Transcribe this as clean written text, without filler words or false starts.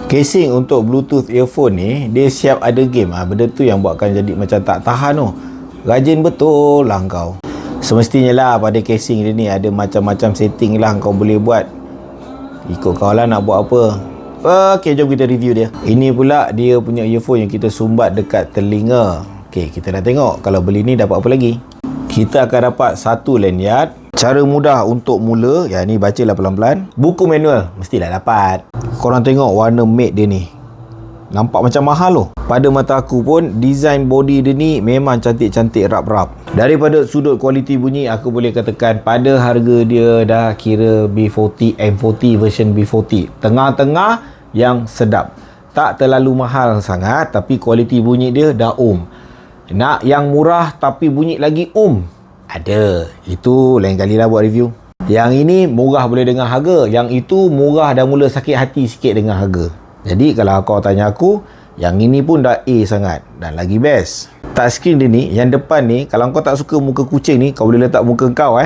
Casing untuk Bluetooth earphone ni, dia siap ada game. Benda tu yang buatkan jadi macam tak tahan tu. Rajin betul lah kau. Semestinya lah pada casing dia ni ada macam-macam setting lah kau boleh buat. Ikut kau lah nak buat apa. Okey, jom kita review dia. Ini pula dia punya earphone yang kita sumbat dekat telinga. Okey, kita dah tengok kalau beli ni dapat apa lagi. Kita akan dapat satu lanyard. Cara mudah untuk mula, yang ni bacalah pelan-pelan. Buku manual mestilah dapat. Korang tengok warna matte dia ni, nampak macam mahal loh. Pada mata aku pun design body dia ni memang cantik-cantik, rap-rap. Daripada sudut kualiti bunyi, aku boleh katakan pada harga dia dah kira B40 M40 version B40. Tengah-tengah yang sedap. Tak terlalu mahal sangat tapi kualiti bunyi dia dah Nak yang murah tapi bunyi lagi ada. Itu lain kali lah buat review. Yang ini murah boleh dengar harga, yang itu murah dah mula sakit hati sikit dengan harga. Jadi kalau kau tanya aku, yang ini pun dah A sangat dan lagi best. Touchscreen dia ni, yang depan ni, kalau kau tak suka muka kucing ni, kau boleh letak muka kau